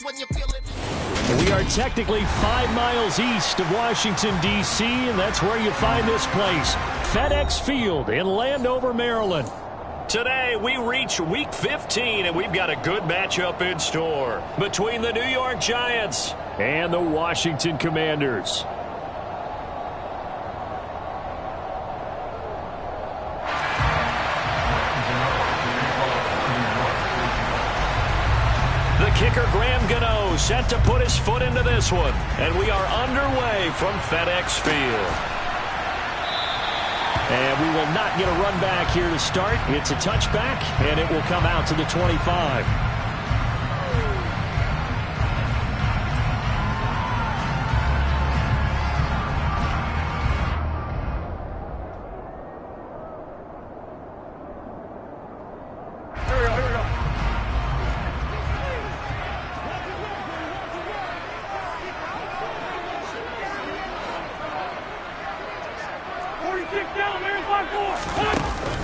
when you feel it. We are technically 5 miles east of Washington, D.C., and that's where you find this place, FedEx Field in Landover, Maryland. Today, we reach Week 15, and we've got a good matchup in store between the New York Giants and the Washington Commanders. The kicker, Graham Gano, set to put his foot into this one, and we are underway from FedEx Field. And we will not get a run back here to start. It's a touchback, and it will come out to the 25.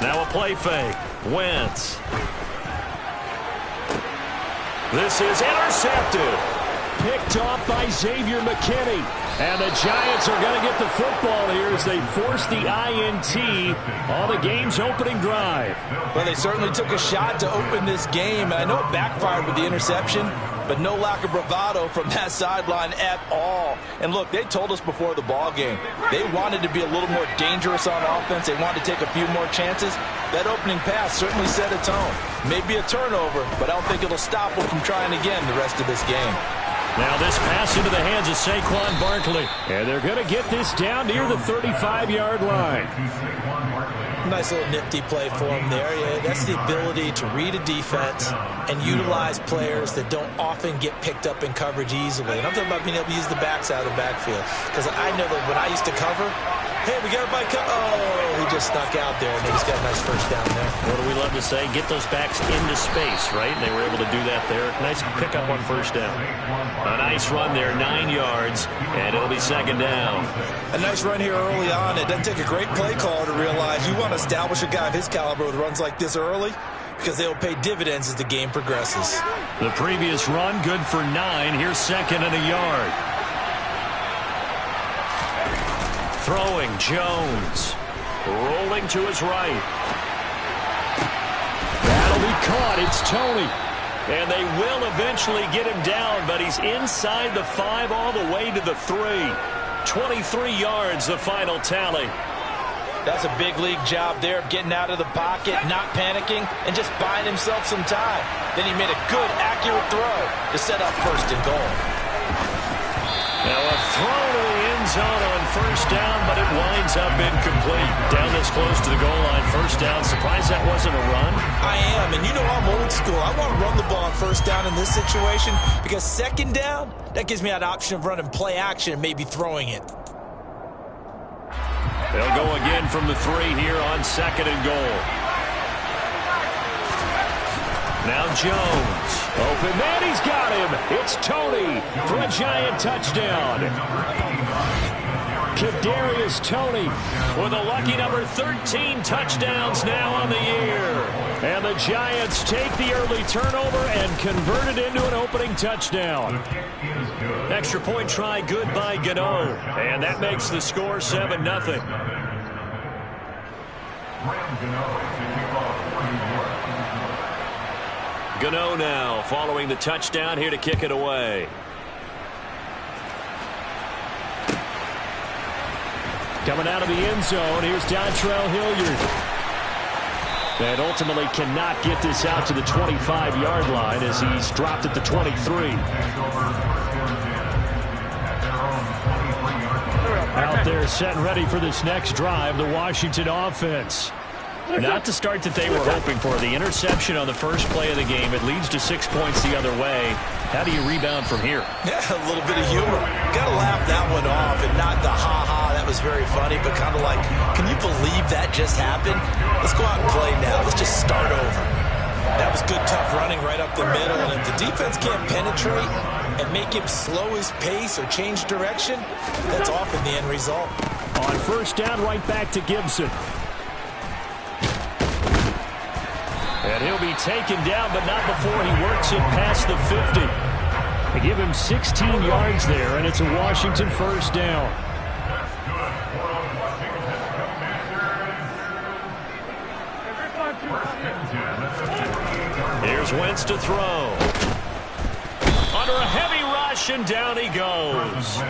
Now a play fake. Wentz. This is intercepted. Picked off by Xavier McKinney. And the Giants are going to get the football here as they force the INT on the game's opening drive. Well, they certainly took a shot to open this game. And I know it backfired with the interception, but no lack of bravado from that sideline at all. And look, they told us before the ball game, they wanted to be a little more dangerous on offense. They wanted to take a few more chances. That opening pass certainly set a tone. Maybe a turnover, but I don't think it'll stop them from trying again the rest of this game. Now this pass into the hands of Saquon Barkley. And they're going to get this down near the 35-yard line. Nice little nifty play for him there. Yeah, that's the ability to read a defense and utilize players that don't often get picked up in coverage easily. And I'm talking about being able to use the backs out of the backfield. Because I know that when I used to cover, hey, we got everybody oh, he just snuck out there, and they just got a nice first down there. What do we love to say? Get those backs into space, right? And they were able to do that there. Nice pickup on first down. A nice run there, 9 yards, and it'll be second down. A nice run here early on. It doesn't take a great play caller to realize you want to establish a guy of his caliber with runs like this early, because they'll pay dividends as the game progresses. The previous run, good for 9. Here's second and a yard. Throwing, Jones. Rolling to his right. That'll be caught. It's Tony. And they will eventually get him down, but he's inside the 5 all the way to the 3. 23 yards, the final tally. That's a big league job there of getting out of the pocket, not panicking, and just buying himself some time. Then he made a good, accurate throw to set up first and goal. Now a throw to the end zone on first down, but it winds up incomplete. Down this close to the goal line, first down. Surprised that wasn't a run? I am, and you know I'm old school. I want to run the ball on first down in this situation because second down, that gives me an option of running play action and maybe throwing it. They'll go again from the 3 here on second and goal. Now Jones. Open man, he's got him. It's Tony for a Giant touchdown. Kadarius Toney with a lucky number 13 touchdowns now on the year. And the Giants take the early turnover and convert it into an opening touchdown. Extra point try good by Gano. And that makes the score 7-0. Gano now following the touchdown here to kick it away. Coming out of the end zone, here's Dontrell Hilliard. And ultimately cannot get this out to the 25-yard line as he's dropped at the 23. Out there set and ready for this next drive, the Washington offense. Not the start that they were hoping for. The interception on the first play of the game. It leads to 6 points the other way. How do you rebound from here? Yeah, a little bit of humor. Got to laugh that one off and not the ha-ha. That was very funny, but kind of like, can you believe that just happened? Let's go out and play now. Let's just start over. That was good, tough running right up the middle. And if the defense can't penetrate and make him slow his pace or change direction, that's often the end result. On first down, right back to Gibson. And he'll be taken down, but not before he works it past the 50. They give him 16 yards there, and it's a Washington first down. Here's Wentz to throw. Under a heavy rush, and down he goes.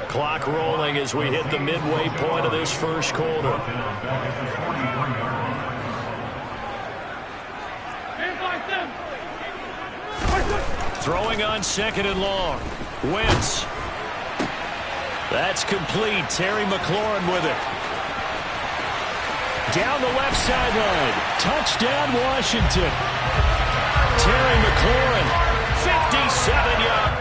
Clock rolling as we hit the midway point of this first quarter. Throwing on 2nd and long. Wentz. That's complete. Terry McLaurin with it. Down the left sideline. Touchdown, Washington. Terry McLaurin, 57 yards.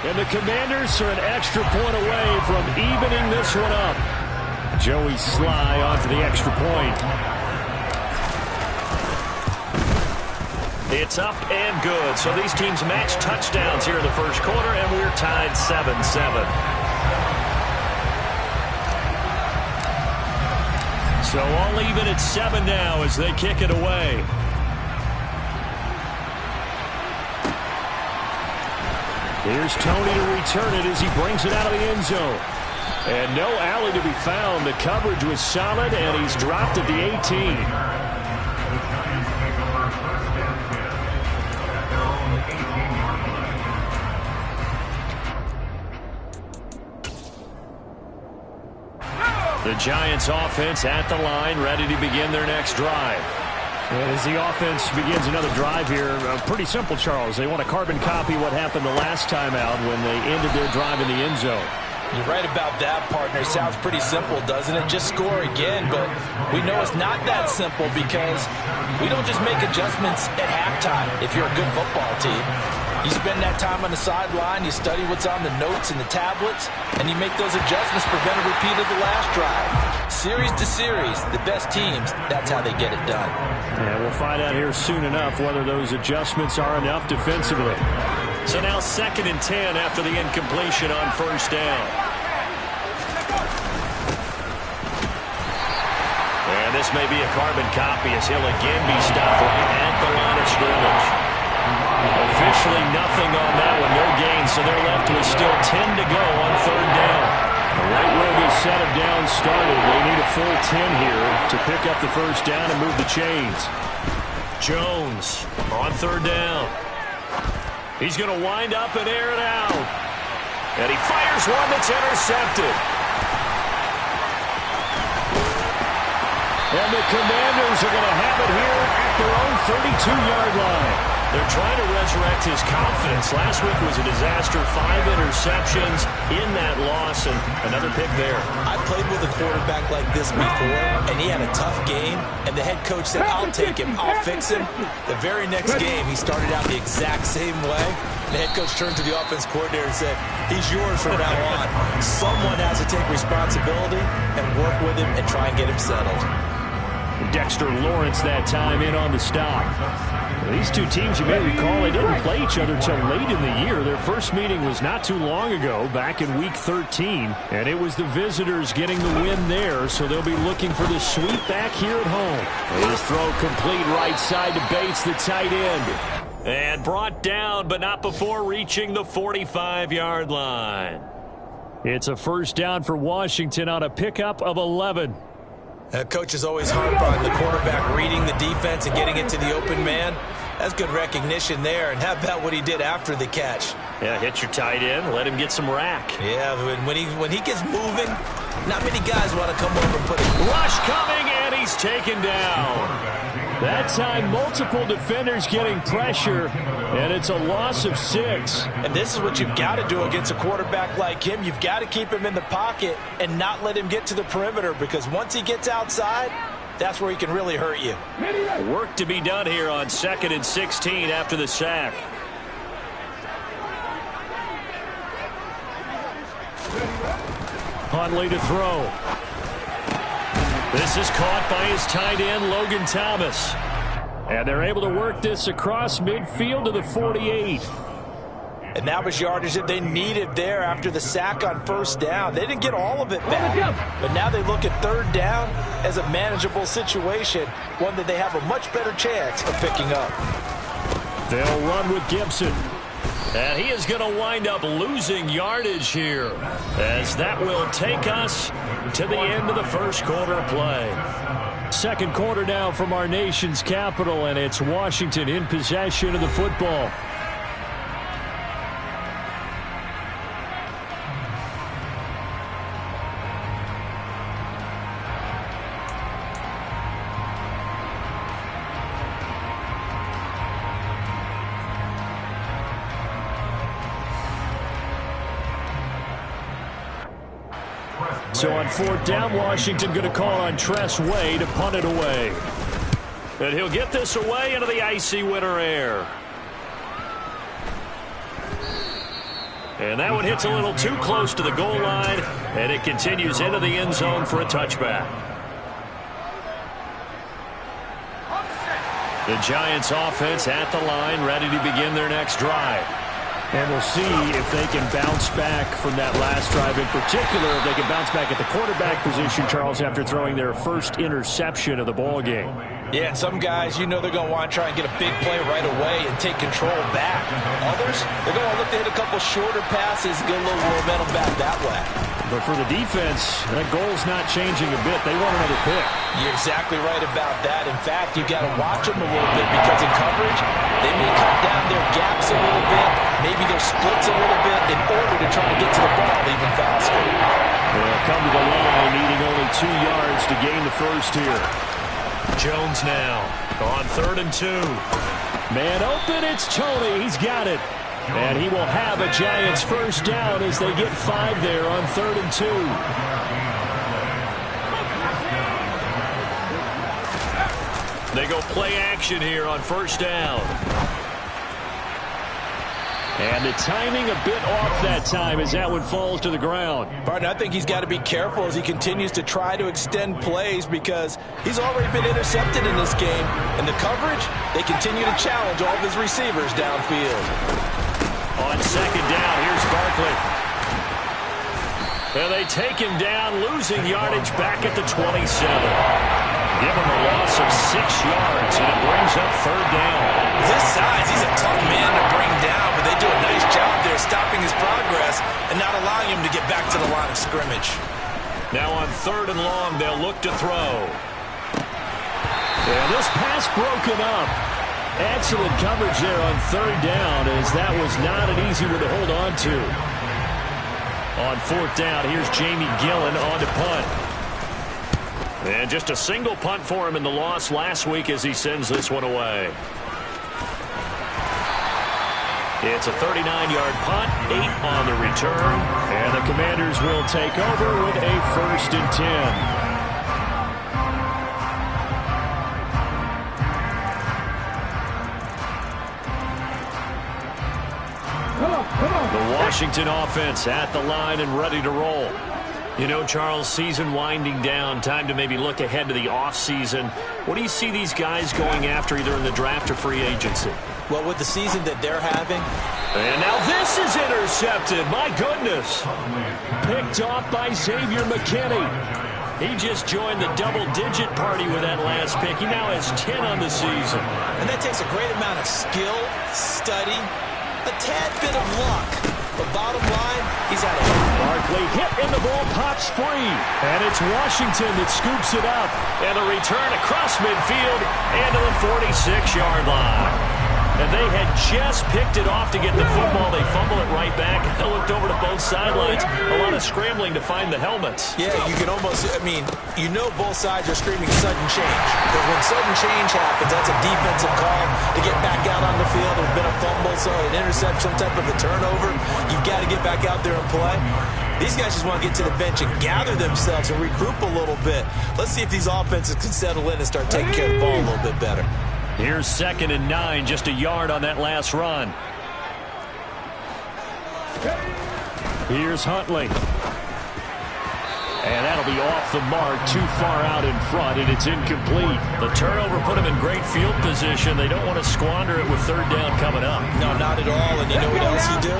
And the Commanders are an extra point away from evening this one up. Joey Sly on for the extra point. It's up and good. So these teams match touchdowns here in the first quarter, and we're tied 7-7. So all even at 7 now as they kick it away. Here's Tony to return it as he brings it out of the end zone. And no alley to be found. The coverage was solid, and he's dropped at the 18. The Giants offense at the line, ready to begin their next drive. And as the offense begins another drive here, pretty simple, Charles. They want to carbon copy what happened the last time out when they ended their drive in the end zone. You're right about that, partner. Sounds pretty simple, doesn't it? Just score again, but we know it's not that simple because we don't just make adjustments at halftime if you're a good football team. You spend that time on the sideline, you study what's on the notes and the tablets, and you make those adjustments, prevent a repeat of the last drive. Series to series, the best teams, that's how they get it done. Yeah, we'll find out here soon enough whether those adjustments are enough defensively. So now 2nd and 10 after the incompletion on first down. And this may be a carbon copy as he'll again be stopped right at the line of scrimmage. Officially nothing on that one, no gain, so they're left with still 10 to go on 3rd down. Right where this set of downs started, they need a full 10 here to pick up the first down and move the chains. Jones on 3rd down. He's going to wind up and air it out. And he fires one that's intercepted. And the Commanders are going to have it here at their own 32-yard line. They're trying to resurrect his confidence. Last week was a disaster. 5 interceptions in that loss, and another pick there. I played with a quarterback like this before, and he had a tough game, and the head coach said, I'll take him, I'll fix him. The very next game, he started out the exact same way. The head coach turned to the offense coordinator and said, he's yours from now on. Someone has to take responsibility and work with him and try and get him settled. Dexter Lawrence that time in on the stop. These two teams, you may recall, they didn't play each other till late in the year. Their first meeting was not too long ago, back in Week 13. And it was the visitors getting the win there, so they'll be looking for the sweep back here at home. His throw complete right side to Bates, the tight end. And brought down, but not before reaching the 45-yard line. It's a first down for Washington on a pickup of 11. Coaches always harp on the quarterback reading the defense and getting it to the open man. That's good recognition there. And how about what he did after the catch? Yeah, hit your tight end, let him get some rack. Yeah, when he gets moving, not many guys want to come over and put it. Rush coming, and he's taken down. That time, multiple defenders getting pressure, and it's a loss of 6. And this is what you've got to do against a quarterback like him. You've got to keep him in the pocket and not let him get to the perimeter, because once he gets outside, that's where he can really hurt you. Work to be done here on 2nd and 16 after the sack. Huntley to throw. This is caught by his tight end, Logan Thomas. And they're able to work this across midfield to the 48. And that was yardage that they needed there after the sack on first down. They didn't get all of it back. But now they look at third down as a manageable situation, one that they have a much better chance of picking up. They'll run with Gibson. And he is going to wind up losing yardage here, as that will take us to the end of the first quarter of play. Second quarter now from our nation's capital, and it's Washington in possession of the football. So on fourth down, Washington going to call on Tress Way to punt it away. And he'll get this away into the icy winter air. And that one hits a little too close to the goal line, and it continues into the end zone for a touchback. The Giants offense at the line, ready to begin their next drive. And we'll see if they can bounce back from that last drive. In particular, if they can bounce back at the quarterback position, Charles, after throwing their first interception of the ball game. Yeah, and some guys, you know they're going to want to try and get a big play right away and take control back. Others, they're going to look to hit a couple shorter passes, get a little momentum back that way. But for the defense, that goal's not changing a bit. They want another pick. You're exactly right about that. In fact, you've got to watch them a little bit, because in coverage, they may cut down their gaps a little bit, maybe their splits a little bit, in order to try to get to the ball even faster. They'll come to the line, needing only 2 yards to gain the first here. Jones now on 3rd and 2. Man open, it's Tony. He's got it. And he will have a Giants first down as they get 5 there on 3rd and 2. They go play action here on first down. And the timing a bit off that time as that one falls to the ground. Barton, I think he's got to be careful as he continues to try to extend plays, because he's already been intercepted in this game. And the coverage, they continue to challenge all of his receivers downfield. On second down, here's Barkley. And they take him down, losing yardage back at the 27. Give him a loss of 6 yards, and it brings up third down. This size, he's a tough man to bring down, but they do a nice job there stopping his progress and not allowing him to get back to the line of scrimmage. Now on 3rd and long, they'll look to throw. And this pass broken up. Excellent coverage there on 3rd down, as that was not an easy one to hold on to. On 4th down, here's Jamie Gillen on to punt. And just a single punt for him in the loss last week as he sends this one away. It's a 39-yard punt, 8 on the return, and the Commanders will take over with a 1st and 10. The Washington offense at the line and ready to roll. You know, Charles, season winding down, time to maybe look ahead to the offseason. What do you see these guys going after either in the draft or free agency? Well, with the season that they're having. And now this is intercepted. My goodness. Picked off by Xavier McKinney. He just joined the double-digit party with that last pick. He now has 10 on the season. And that takes a great amount of skill, study, a tad bit of luck. But bottom line, he's out of here. Barkley hit and the ball pops free. And it's Washington that scoops it up. And a return across midfield and to the 46-yard line. And they had just picked it off to get the football. They fumble it right back. They looked over to both sidelines. A lot of scrambling to find the helmets. Yeah, you can almost, you know both sides are screaming sudden change. Because when sudden change happens, that's a defensive call to get back out on the field. There's been a fumble, so an interception, some type of a turnover. You've got to get back out there and play. These guys just want to get to the bench and gather themselves and regroup a little bit. Let's see if these offenses can settle in and start taking care of the ball a little bit better. Here's 2nd and 9, just a yard on that last run. Here's Huntley. And that'll be off the mark, too far out in front, and it's incomplete. The turnover put them in great field position. They don't want to squander it with 3rd down coming up. No, not at all. And you know what else you do?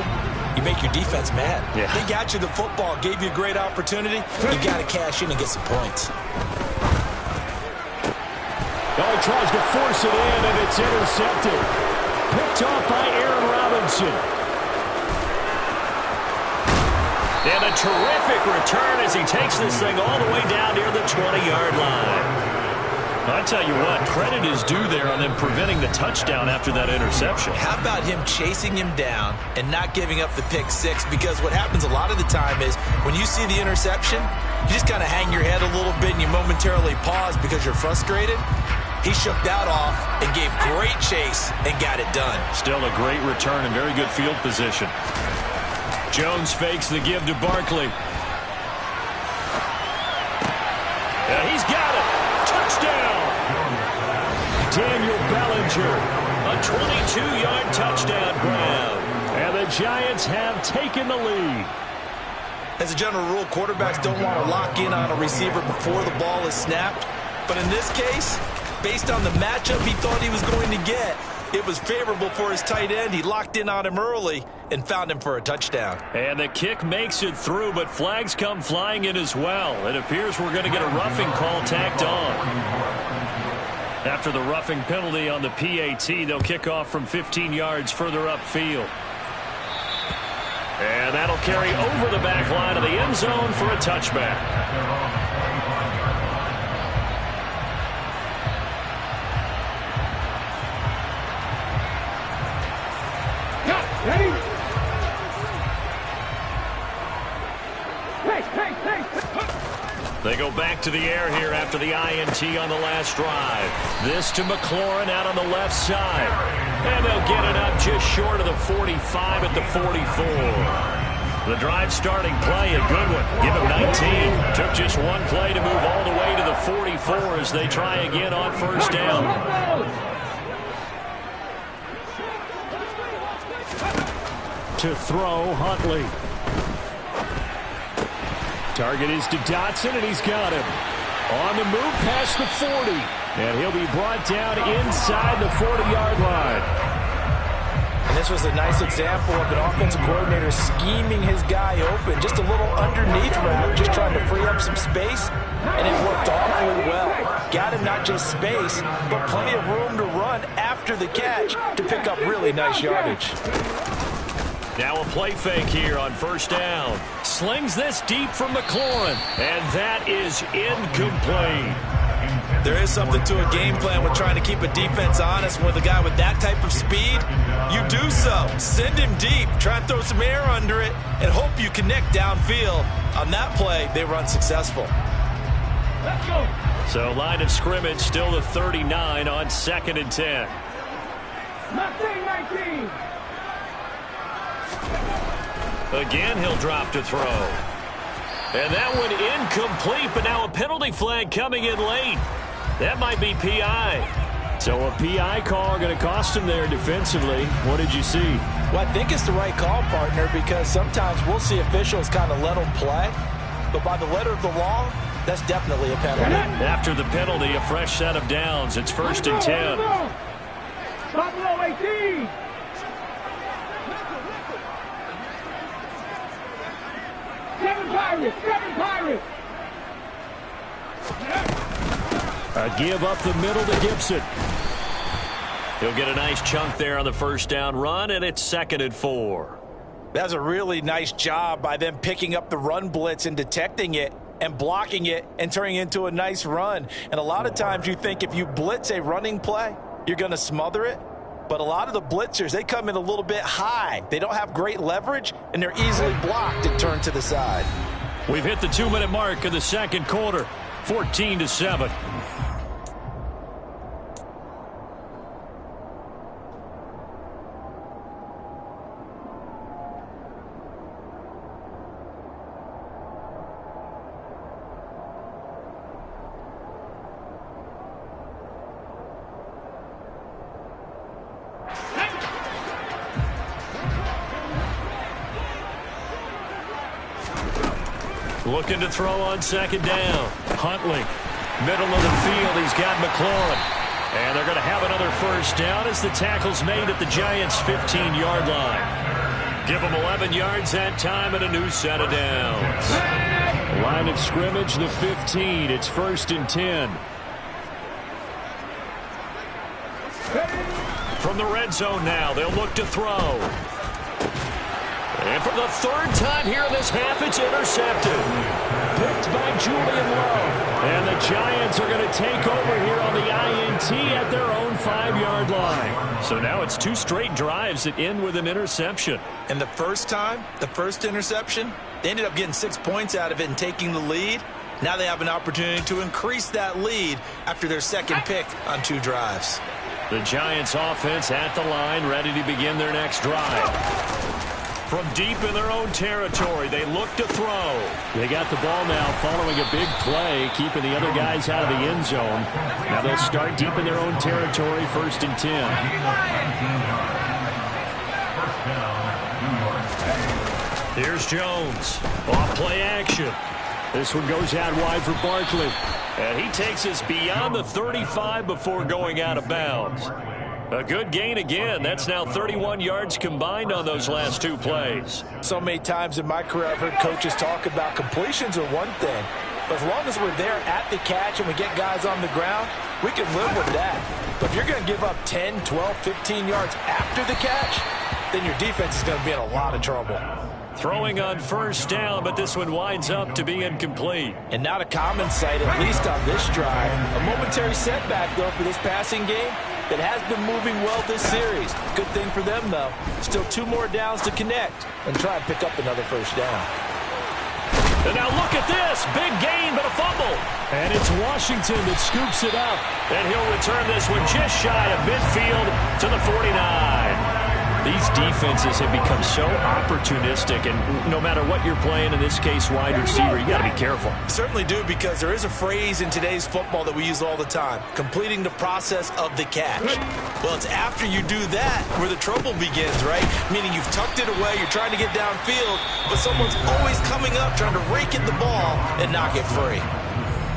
You make your defense mad. Yeah. They got you the football, gave you a great opportunity. You got to cash in and get some points. Oh, he tries to force it in, and it's intercepted. Picked off by Aaron Robinson. And a terrific return as he takes this thing all the way down near the 20-yard line. I tell you what, credit is due there on them preventing the touchdown after that interception. How about him chasing him down and not giving up the pick six? Because what happens a lot of the time is when you see the interception, you just kind of hang your head a little bit and you momentarily pause because you're frustrated. He shook that off and gave great chase and got it done. Still a great return and very good field position. Jones fakes the give to Barkley. Yeah, he's got it. Touchdown. Daniel Bellinger. A 22-yard touchdown grab. And the Giants have taken the lead. As a general rule, quarterbacks don't want to lock in on a receiver before the ball is snapped. But in this case, based on the matchup he thought he was going to get, it was favorable for his tight end. He locked in on him early and found him for a touchdown. And the kick makes it through, but flags come flying in as well. It appears we're going to get a roughing call tacked on. After the roughing penalty on the PAT, they'll kick off from 15 yards further upfield. And that'll carry over the back line of the end zone for a touchback. They go back to the air here after the INT on the last drive. This to McLaurin out on the left side. And they'll get it up just short of the 45 at the 44. The drive starting play, a good one. Give him 19. Took just one play to move all the way to the 44 as they try again on 1st down. To throw, Huntley. Target is to Dotson, and he's got him. On the move past the 40. And he'll be brought down inside the 40-yard line. And this was a nice example of an offensive coordinator scheming his guy open. Just a little underneath route, just trying to free up some space. And it worked awfully well. Got him not just space, but plenty of room to run after the catch to pick up really nice yardage. Now a play fake here on 1st down. Slings this deep from McLaurin. And that is incomplete. There is something to a game plan with trying to keep a defense honest. With a guy with that type of speed, you do so. Send him deep. Try and throw some air under it and hope you connect downfield. On that play, they were unsuccessful. Let's go. So line of scrimmage still the 39 on 2nd and 10. 19. Again, he'll drop to throw. And that one incomplete, but now a penalty flag coming in late. That might be PI. So a PI call going to cost him there defensively. What did you see? Well, I think it's the right call, partner, because sometimes we'll see officials kind of let them play. but by the letter of the law, that's definitely a penalty. After the penalty, a fresh set of downs. It's 1st and 10. Buffalo 18. Seven Pirates. A give up the middle to Gibson. He'll get a nice chunk there on the first down run, and it's 2nd and 4. That's a really nice job by them picking up the run blitz and detecting it and blocking it and turning it into a nice run. And a lot of times you think if you blitz a running play, you're going to smother it. But a lot of the blitzers, they come in a little bit high. They don't have great leverage, and they're easily blocked and turned to the side. We've hit the 2-minute mark of the second quarter, 14-7. Looking to throw on 2nd down. Huntley, middle of the field. He's got McLaurin. And they're going to have another first down as the tackle's made at the Giants' 15-yard line. Give them 11 yards that time and a new set of downs. Line of scrimmage, the 15. It's 1st and 10. From the red zone now, they'll look to throw. And for the 3rd time here in this half, it's intercepted. Picked by Julian Love. And the Giants are going to take over here on the INT at their own 5-yard line. So now it's 2 straight drives that end with an interception. And the first time, the first interception, they ended up getting 6 points out of it and taking the lead. Now they have an opportunity to increase that lead after their second pick on 2 drives. The Giants offense at the line, ready to begin their next drive. From deep in their own territory, they look to throw. They got the ball now following a big play, keeping the other guys out of the end zone. Now they'll start deep in their own territory, 1st and 10. Here's Jones. Off play action. This one goes out wide for Barkley. And he takes us beyond the 35 before going out of bounds. A good gain again. That's now 31 yards combined on those last 2 plays. So many times in my career I've heard coaches talk about completions are one thing, but as long as we're there at the catch and we get guys on the ground, we can live with that. But if you're going to give up 10, 12, 15 yards after the catch, then your defense is going to be in a lot of trouble. Throwing on 1st down, but this one winds up to be incomplete. And not a common sight, at least on this drive. A momentary setback, though, for this passing game that has been moving well this series. Good thing for them, though. Still 2 more downs to connect and try and pick up another first down. And now look at this. Big gain, but a fumble. And it's Washington that scoops it up. And he'll return this one just shy of midfield to the 49. These defenses have become so opportunistic, and no matter what you're playing, in this case wide receiver, you got to be careful. Certainly do, because there is a phrase in today's football that we use all the time, completing the process of the catch. Well, it's after you do that where the trouble begins, right? Meaning you've tucked it away, you're trying to get downfield, but someone's always coming up trying to rake at the ball and knock it free.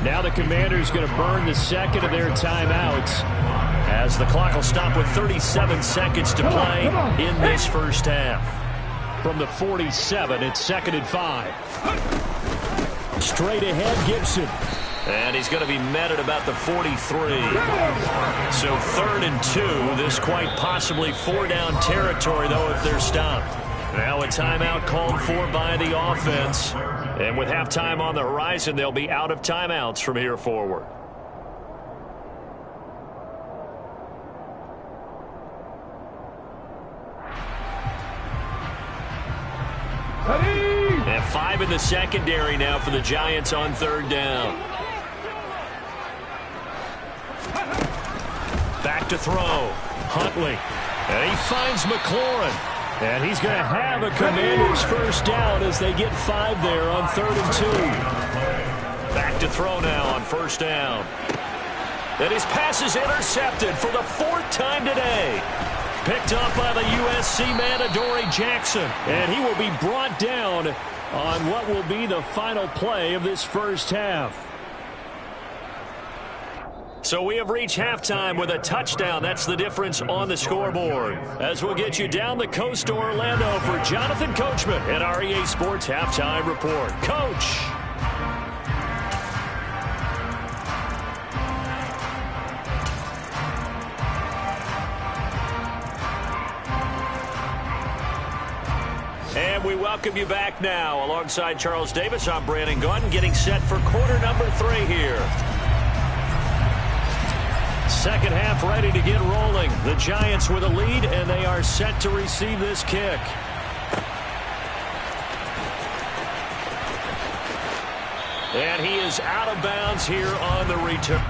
Now the Commanders going to burn the second of their timeouts, as the clock will stop with 37 seconds to play in this first half. From the 47, it's 2nd and 5. Straight ahead, Gibson. And he's going to be met at about the 43. So 3rd and 2. This quite possibly 4-down territory, though, if they're stopped. Now a timeout called for by the offense. And with halftime on the horizon, they'll be out of timeouts from here forward. And 5 in the secondary now for the Giants on 3rd down. Back to throw. Huntley. And he finds McLaurin. And he's going to have a Commanders first down as they get 5 there on 3rd and 2. Back to throw now on 1st down. And his pass is intercepted for the 4th time today. Picked up by the USC man, Adoree Jackson. And he will be brought down on what will be the final play of this first half. So we have reached halftime with a touchdown. That's the difference on the scoreboard. As we'll get you down the coast to Orlando for Jonathan Coachman at our EA Sports Halftime Report. Coach. And we welcome you back now. Alongside Charles Davis, I'm Brandon Gaudin, getting set for quarter number 3 here. Second half ready to get rolling. The Giants with a lead, and they are set to receive this kick. And he is out of bounds here on the return.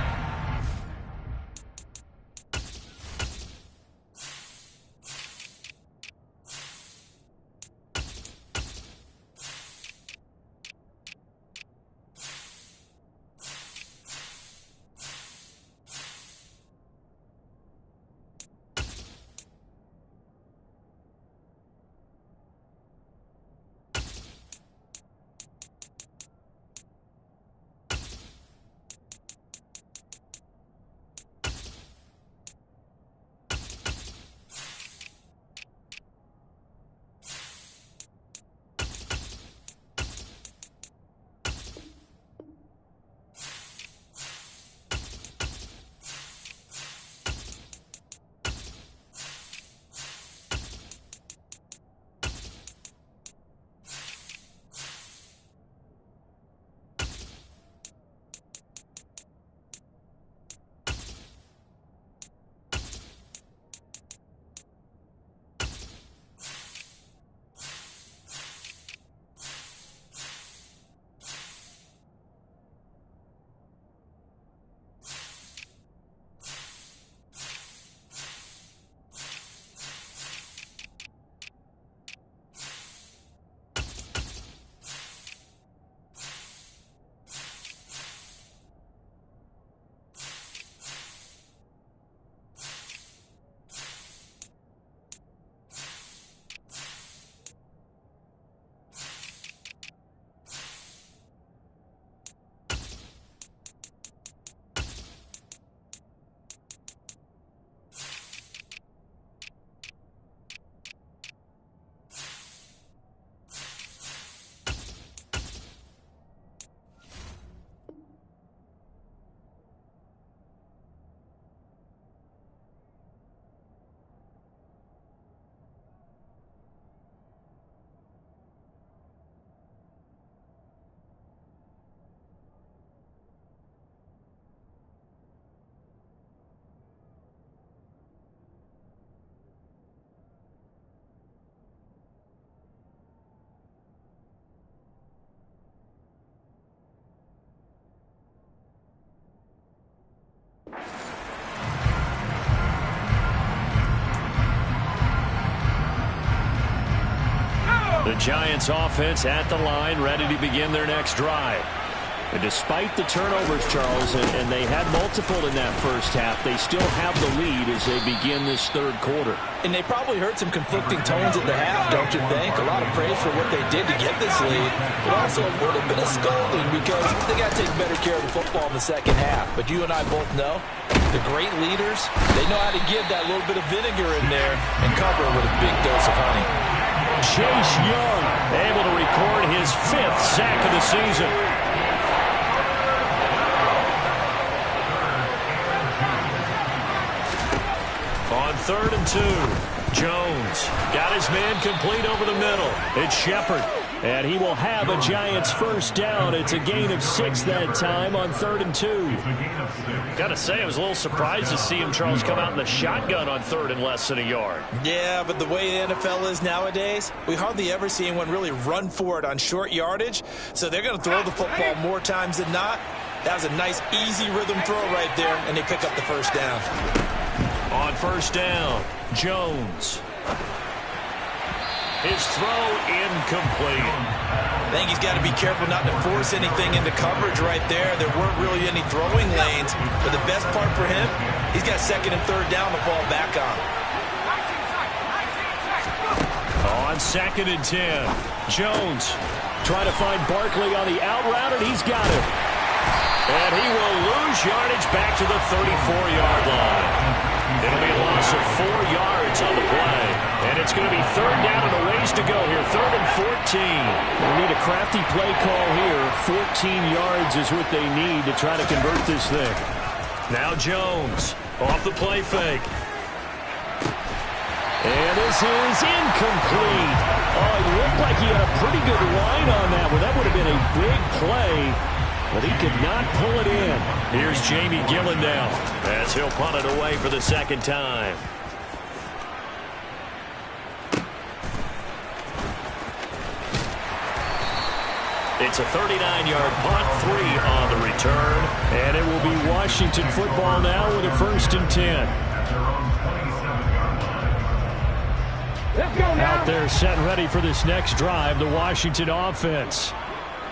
The Giants offense at the line, ready to begin their next drive. And despite the turnovers, Charles, and they had multiple in that first half, they still have the lead as they begin this third quarter. And they probably heard some conflicting tones at the half, don't you think? A lot of praise for what they did to get this lead, but also a little bit of scolding because they got to take better care of the football in the second half. But you and I both know the great leaders, they know how to give that little bit of vinegar in there and cover it with a big dose of honey. Chase Young able to record his 5th sack of the season. On 3rd and 2, Jones got his man complete over the middle. It's Shepard, and he will have a Giants first down. It's a gain of 6 that time on 3rd and 2. Got to say, I was a little surprised to see him, Charles, come out in the shotgun on 3rd and less than a yard. Yeah, but the way the NFL is nowadays, we hardly ever see anyone really run for it on short yardage, so they're going to throw the football more times than not. That was a nice, easy rhythm throw right there, and they pick up the first down. On first down, Jones. His throw incomplete. I think he's got to be careful not to force anything into coverage right there. There weren't really any throwing lanes, but the best part for him, he's got 2nd and 3rd down to fall back on. On 2nd and 10, Jones trying to find Barkley on the out route, and he's got it. And he will lose yardage back to the 34-yard line. It'll be a loss of 4 yards on the play. And it's going to be 3rd down and a ways to go here. 3rd and 14. They need a crafty play call here. 14 yards is what they need to try to convert this thing. Now Jones off the play fake. And this is incomplete. Oh, it looked like he had a pretty good line on that one. That would have been a big play, but he could not pull it in. Here's Jamie Gillen now as he'll punt it away for the 2nd time. It's a 39-yard punt, 3 on the return, and it will be Washington football now with a 1st and 10. Let's go now. Out there set and ready for this next drive, the Washington offense.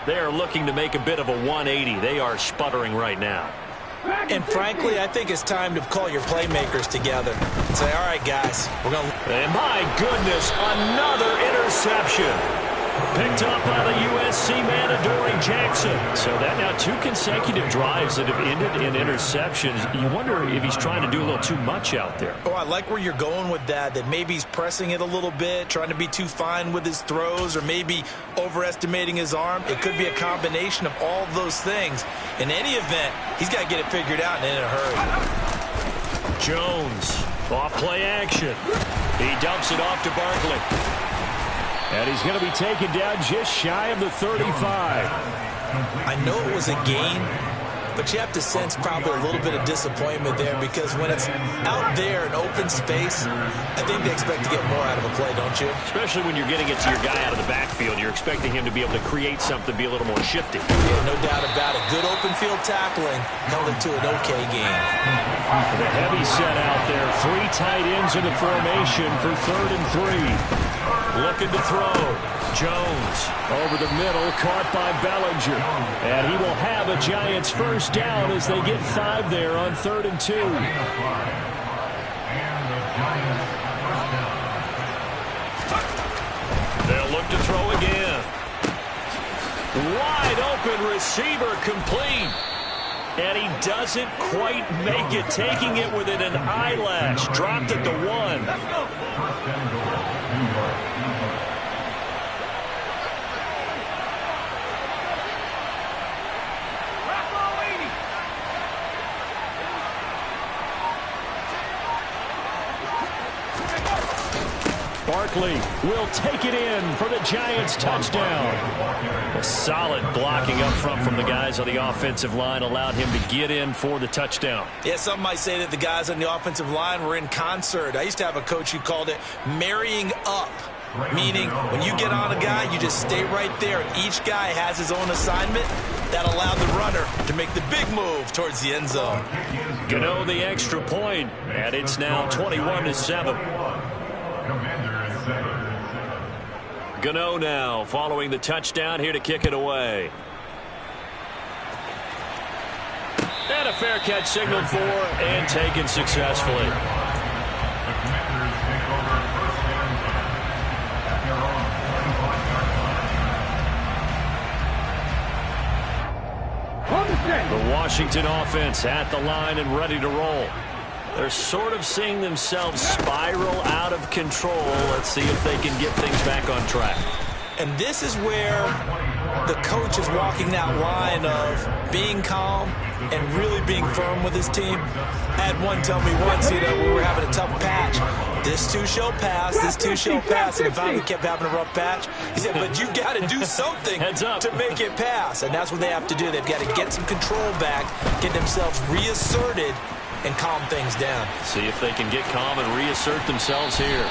They are looking to make a bit of a 180. They are sputtering right now. And frankly, I think it's time to call your playmakers together and say, all right, guys, we're going to... And my goodness, another interception. Picked up by the USC man, Adoree Jackson. So that now 2 consecutive drives that have ended in interceptions. You wonder if he's trying to do a little too much out there. Oh, I like where you're going with that maybe he's pressing it a little bit, trying to be too fine with his throws, or maybe overestimating his arm. It could be a combination of all of those things. In any event, he's got to get it figured out and in a hurry. Jones, off play action. He dumps it off to Barkley. And he's going to be taken down just shy of the 35. I know it was a gain, but you have to sense probably a little bit of disappointment there, because when it's out there in open space, I think they expect to get more out of a play, don't you? Especially when you're getting it to your guy out of the backfield. You're expecting him to be able to create something, be a little more shifty. Yeah, no doubt about it. Good open field tackling held it to an okay game. The heavy set out there. 3 tight ends in the formation for 3rd and 3. Looking to throw. Jones over the middle, caught by Bellinger. And he will have a Giants 1st down as they get 5 there on 3rd and 2. They'll look to throw again. Wide open receiver, complete. And he doesn't quite make it, taking it within an eyelash. Dropped it to 1. Barkley will take it in for the Giants touchdown. A solid blocking up front from the guys on the offensive line allowed him to get in for the touchdown. Yeah, some might say that the guys on the offensive line were in concert. I used to have a coach who called it marrying up, meaning when you get on a guy, you just stay right there. Each guy has his own assignment. That allowed the runner to make the big move towards the end zone. Gano the extra point, and it's now 21-7. Gano now following the touchdown here to kick it away. And a fair catch signaled for and taken successfully. The Washington offense at the line and ready to roll. They're sort of seeing themselves spiral out of control. Let's see if they can get things back on track. And this is where the coach is walking that line of being calm and really being firm with his team. I had one tell me once, we were having a tough patch. This too shall pass, this too shall pass. And finally kept having a rough patch. He said, but you got to do something to make it pass. And that's what they have to do. They've got to get some control back, get themselves reasserted, and calm things down. See if they can get calm and reassert themselves here.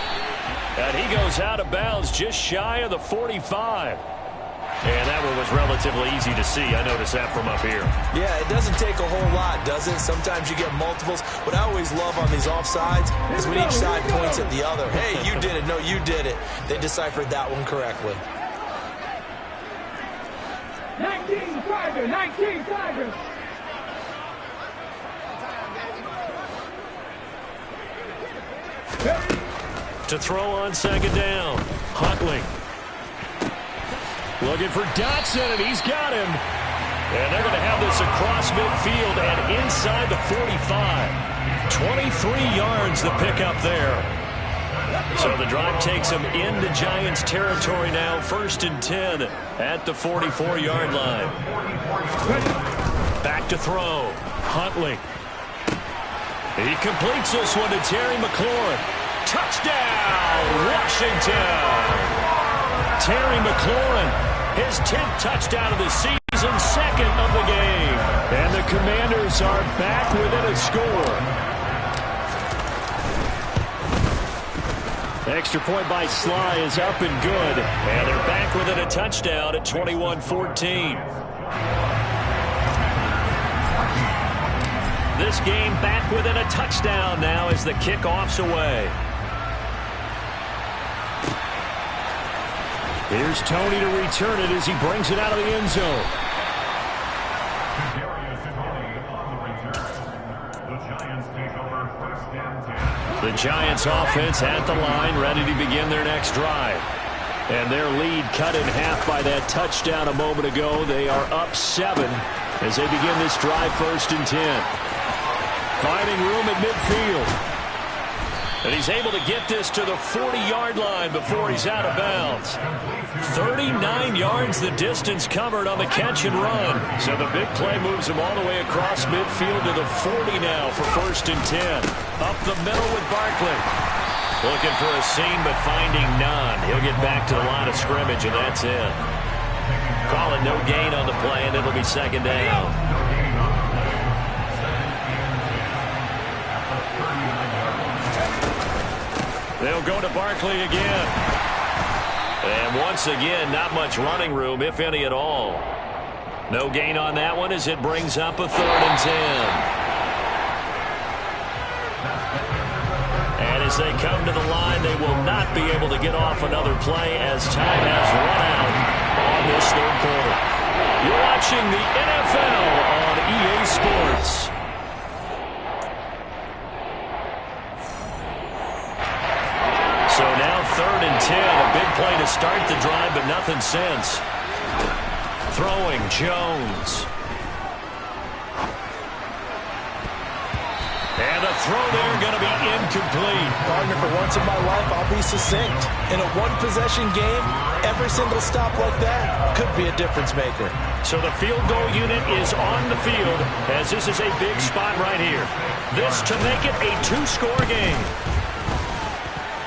And he goes out of bounds just shy of the 45. And that one was relatively easy to see. I noticed that from up here. Yeah, it doesn't take a whole lot, does it? Sometimes you get multiples. What I always love on these offsides is when each side points at the other. Hey, you did it. No, you did it. They deciphered that one correctly. 19 Tigers, 19 Tigers. to throw on second down. Huntley. Looking for Dotson, and he's got him. And they're going to have this across midfield and inside the 45. 23 yards the pickup there. So the drive takes them into Giants territory now. 1st and 10 at the 44-yard line. Back to throw. Huntley. He completes this one to Terry McLaurin. Touchdown, Washington! Terry McLaurin, his 10th touchdown of the season, 2nd of the game. And the Commanders are back within a score. Extra point by Sly is up and good. And they're back within a touchdown at 21-14. This game back within a touchdown now as the kickoff's away. Here's Tony to return it as he brings it out of the end zone. The Giants offense at the line, ready to begin their next drive. And their lead cut in half by that touchdown a moment ago. They are up 7 as they begin this drive. 1st and 10. Finding room at midfield. And he's able to get this to the 40-yard line before he's out of bounds. 39 yards the distance covered on the catch and run. So the big play moves him all the way across midfield to the 40 now for 1st and 10. Up the middle with Barkley. Looking for a seam but finding none. He'll get back to the line of scrimmage and that's it. Call it no gain on the play and it'll be 2nd down. They'll go to Barkley again. And once again, not much running room, if any at all. No gain on that one as it brings up a 3rd and 10. And as they come to the line, they will not be able to get off another play as time has run out on this 3rd quarter. You're watching the NFL on EA Sports. So now 3rd and 10, a big play to start the drive, but nothing since. Throwing Jones. And the throw there going to be incomplete. Partner, for once in my life, I'll be succinct. In a one-possession game, every single stop like that could be a difference maker. So the field goal unit is on the field as this is a big spot right here. This to make it a 2-score game.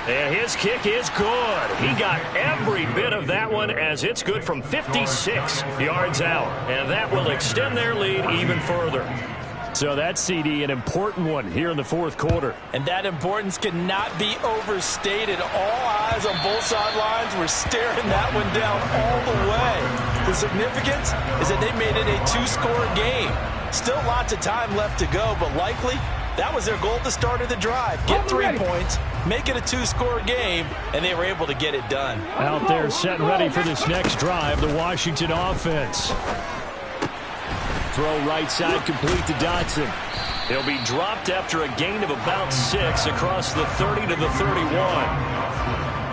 And his kick is good. He got every bit of that one as it's good from 56 yards out. And that will extend their lead even further. So that CD, an important one here in the 4th quarter. And that importance cannot be overstated. All eyes on both sidelines were staring that one down all the way. The significance is that they made it a 2-score game. Still lots of time left to go, but likely that was their goal at the start of the drive. Get 3 points, make it a 2-score game, and they were able to get it done. Out there set and ready for this next drive, the Washington offense. Throw right side complete to Dotson. He'll be dropped after a gain of about 6 across the 30 to the 31.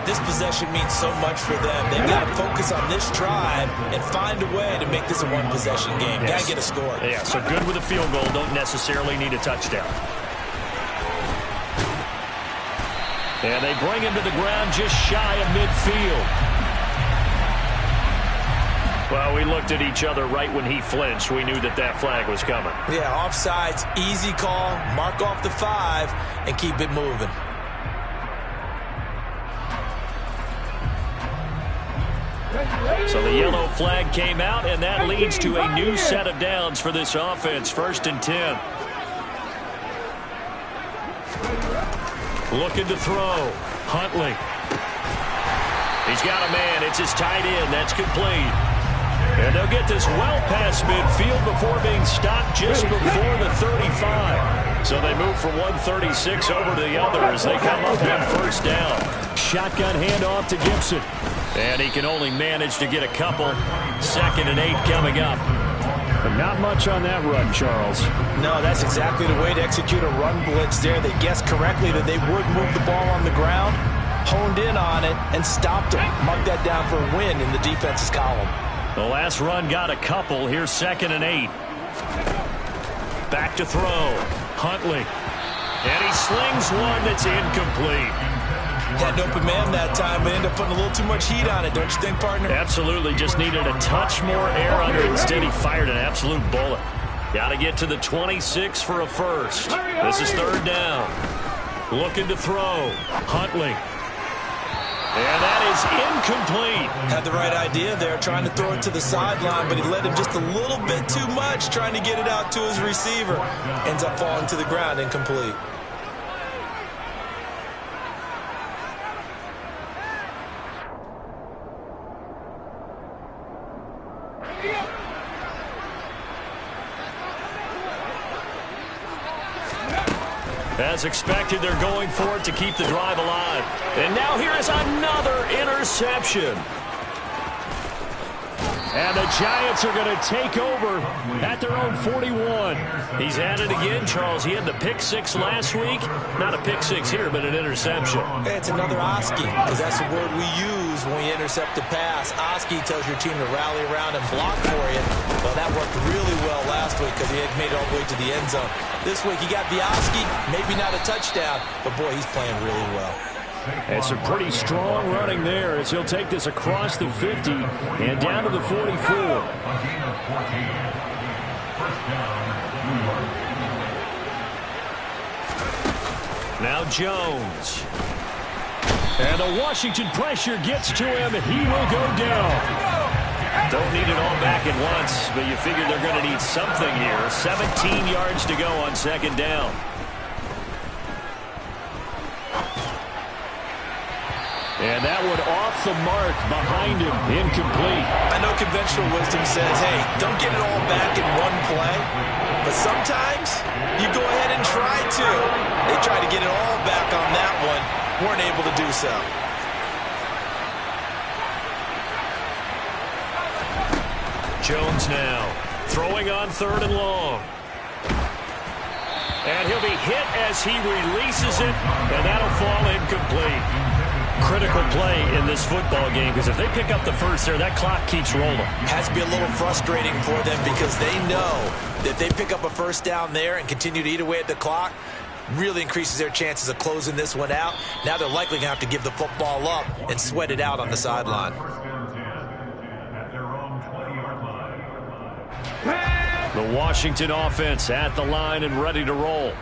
This possession means so much for them. They've got to focus on this drive and find a way to make this a one-possession game. Got to get a score. Yeah, so good with a field goal. Don't necessarily need a touchdown. And they bring him to the ground just shy of midfield. Well, we looked at each other right when he flinched. We knew that that flag was coming. Yeah, offsides, easy call. Mark off the 5 and keep it moving. So the yellow flag came out, and that leads to a new set of downs for this offense. 1st and 10. Looking to throw. Huntley. He's got a man. It's his tight end. That's complete. And they'll get this well past midfield before being stopped just before the 35. So they move from 136 over to the other as they come up on 1st down. Shotgun handoff to Gibson. And he can only manage to get a couple. 2nd and 8 coming up. But not much on that run, Charles. No, that's exactly the way to execute a run blitz there. They guessed correctly that they would move the ball on the ground. honed in on it and stopped him. Mark that down for a win in the defense's column. The last run got a couple. Here's 2nd and 8. Back to throw. Huntley. And he slings one that's incomplete. Had an open man that time, but ended up putting a little too much heat on it, don't you think, partner? Absolutely. Just needed a touch more air under it. Instead, he fired an absolute bullet. Got to get to the 26 for a first. This is 3rd down. Looking to throw. Huntley. And that is incomplete. Had the right idea there, trying to throw it to the sideline, but he led him just a little bit too much, trying to get it out to his receiver. Ends up falling to the ground, incomplete. As expected, they're going for it to keep the drive alive. And now here is another interception. And the Giants are going to take over at their own 41. He's at it again, Charles. He had the pick 6 last week. Not a pick 6 here, but an interception. Hey, it's another Oski, because that's the word we use when we intercept a pass. Oski tells your team to rally around and block for you. Well, that worked really well last week because he had made it all the way to the end zone. This week he got the Oski, maybe not a touchdown, but boy, he's playing really well. It's a pretty strong running there as he'll take this across the 50 and down to the 44. Now Jones. And the Washington pressure gets to him, and he will go down. Don't need it all back at once, but you figure they're going to need something here. 17 yards to go on 2nd down. And that one off the mark behind him, incomplete. I know conventional wisdom says, hey, don't get it all back in one play. But sometimes you go ahead and try to. They tried to get it all back on that one. Weren't able to do so. Jones now throwing on 3rd and long. And he'll be hit as he releases it, and that'll fall incomplete. Critical play in this football game because if they pick up the first there, that clock keeps rolling. Has to be a little frustrating for them because they know that if they pick up a first down there and continue to eat away at the clock, really increases their chances of closing this one out. Now they're likely going to have to give the football up and sweat it out on the sideline. The Washington offense at the line and ready to roll.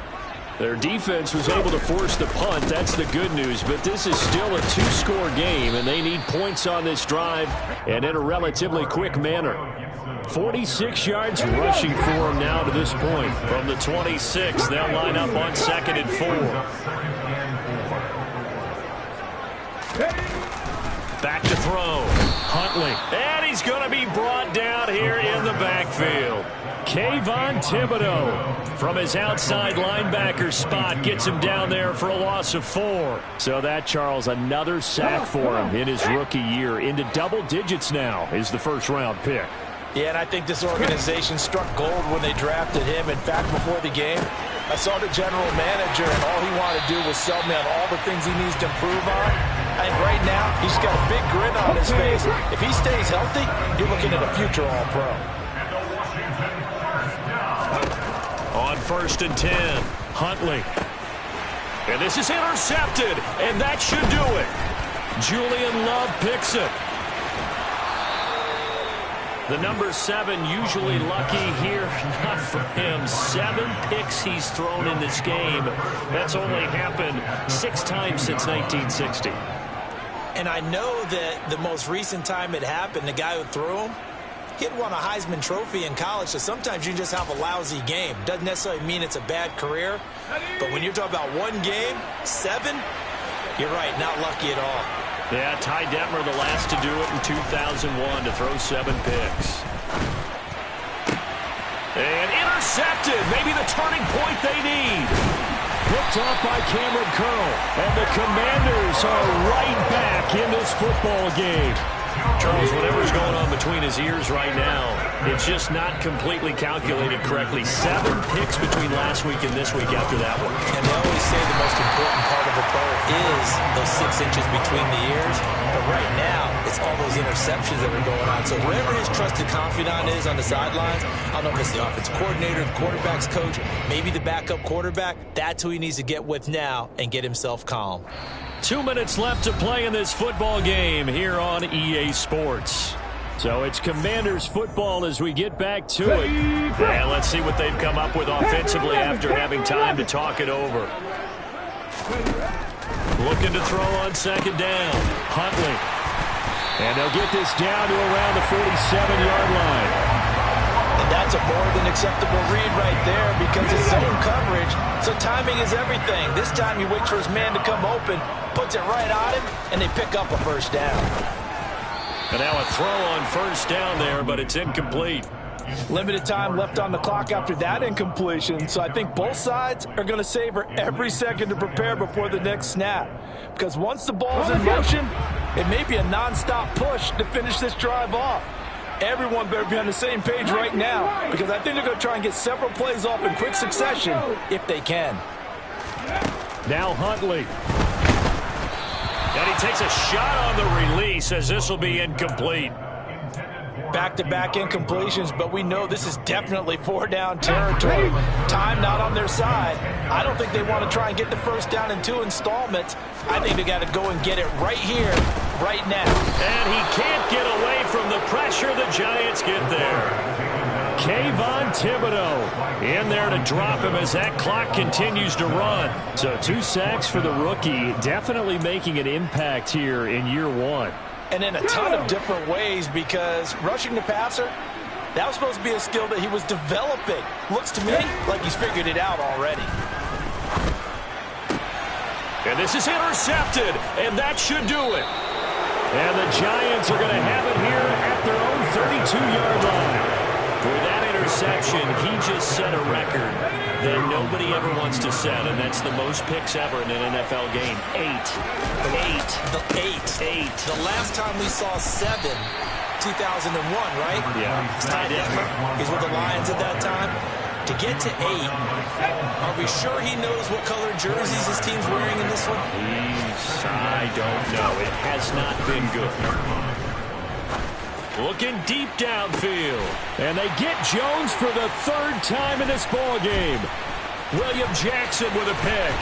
Their defense was able to force the punt. That's the good news. But this is still a 2-score game, and they need points on this drive and in a relatively quick manner. 46 yards rushing for them now to this point. From the 26, they'll line up on 2nd and 4. Back to throw. Huntley. And he's going to be brought down here in the backfield. Kayvon Thibodeaux from his outside linebacker spot gets him down there for a loss of 4. So that, Charles, another sack for him in his rookie year. Into double digits now is the first-round pick. Yeah, and I think this organization struck gold when they drafted him. In fact, before the game, I saw the general manager, and all he wanted to do was sell me on all the things he needs to improve on. I think right now, he's got a big grin on his face. If he stays healthy, you're looking at a future All-Pro. On 1st and 10, Huntley. And this is intercepted, and that should do it. Julian Love picks it. The number 7 usually lucky here. Not for him. 7 picks he's thrown in this game. That's only happened 6 times since 1960. And I know that the most recent time it happened, the guy who threw him, he had won a Heisman Trophy in college, so sometimes you just have a lousy game. Doesn't necessarily mean it's a bad career, but when you're talking about one game, 7, you're right, not lucky at all. Yeah, Ty Detmer the last to do it in 2001 to throw 7 picks. And intercepted, maybe the turning point they need. Picked off by Cameron Curl, and the Commanders are right back in this football game. Charles, whatever's going on between his ears right now, It's just not completely calculated correctly. 7 picks between last week and this week after that one. And they always say the most important part of a player is those 6 inches between the ears. But right now, it's all those interceptions that are going on. So whoever his trusted confidant is on the sidelines, I don't know if it's the offensive coordinator, the quarterback's coach, maybe the backup quarterback, that's who he needs to get with now and get himself calm. 2 minutes left to play in this football game here on EA Sports. So it's Commanders football as we get back to it. And let's see what they've come up with offensively after having time to talk it over. Looking to throw on second down. Huntley. And they'll get this down to around the 47-yard line. And that's a more than acceptable read right there because it's zone coverage, so timing is everything. This time he waits for his man to come open, puts it right on him, and they pick up a first down. And now a throw on first down there, but it's incomplete. Limited time left on the clock after that incompletion, so I think both sides are going to savor every second to prepare before the next snap. Because once the ball's in motion, it may be a nonstop push to finish this drive off. Everyone better be on the same page right now because I think they're going to try and get several plays off in quick succession if they can. Now Huntley. And he takes a shot on the release as this will be incomplete. Back-to-back incompletions, but we know this is definitely 4-down territory. Time not on their side. I don't think they want to try and get the first down in 2 installments. I think they got to go and get it right here, right now. And he can't get away from the pressure. The Giants get there. Kayvon Thibodeaux in there to drop him as that clock continues to run. So 2 sacks for the rookie, definitely making an impact here in year 1. And in a ton of different ways because rushing the passer, that was supposed to be a skill that he was developing. Looks to me like he's figured it out already. And this is intercepted, and that should do it. And the Giants are going to have it here at their own 32-yard line. With that interception, he just set a record that nobody ever wants to set, and that's the most picks ever in an NFL game. 8. The last time we saw 7, 2001, right? Yeah. Ty Detmer, he's with the Lions at that time. To get to 8, are we sure he knows what color jerseys his team's wearing in this one? I don't know. It has not been good. Looking deep downfield. And they get Jones for the 3rd time in this ball game. William Jackson with a pick.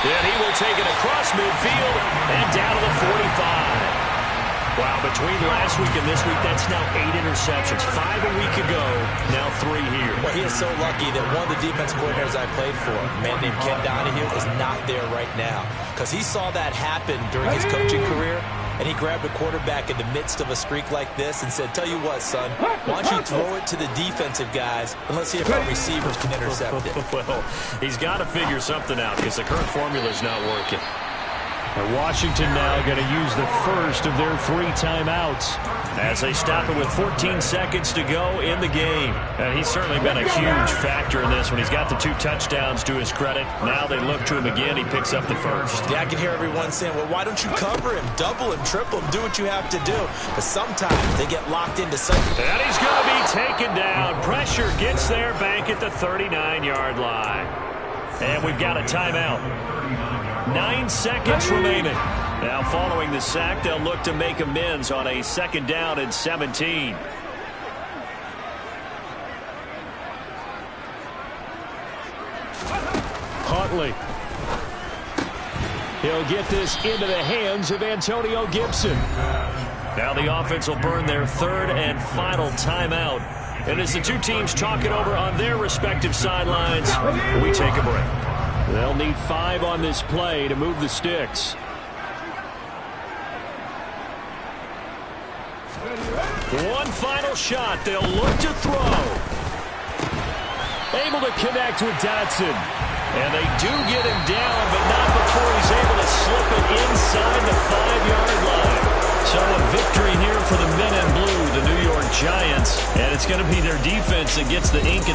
And he will take it across midfield and down to the 45. Wow, between last week and this week, that's now 8 interceptions. 5 a week ago, now 3 here. Well, he is so lucky that one of the defense coordinators I played for, a man named Ken Donahue, is not there right now. Because he saw that happen during his coaching career, and he grabbed a quarterback in the midst of a streak like this and said, tell you what, son, why don't you throw it to the defensive guys, and let's see if our receivers can intercept it. Well, he's got to figure something out because the current formula is not working. And Washington now going to use the first of their 3 timeouts as they stop it with 14 seconds to go in the game. And he's certainly been a huge factor in this one. He's got the 2 touchdowns to his credit. Now they look to him again. He picks up the first. Yeah, I can hear everyone saying, well, why don't you cover him, double him, triple him, do what you have to do. But sometimes they get locked into something. And he's going to be taken down. Pressure gets there back at the 39-yard line. And we've got a timeout. 9 seconds remaining. Now following the sack, they'll look to make amends on a 2nd down and 17. Huntley. He'll get this into the hands of Antonio Gibson. Now the offense will burn their 3rd and final timeout. And as the 2 teams talk it over on their respective sidelines, we take a break. They'll need 5 on this play to move the sticks. One final shot. They'll look to throw. Able to connect with Dotson. And they do get him down, but not before he's able to slip it inside the 5-yard line. So a victory here for the men in blue, the New York Giants. And it's going to be their defense that gets the ink in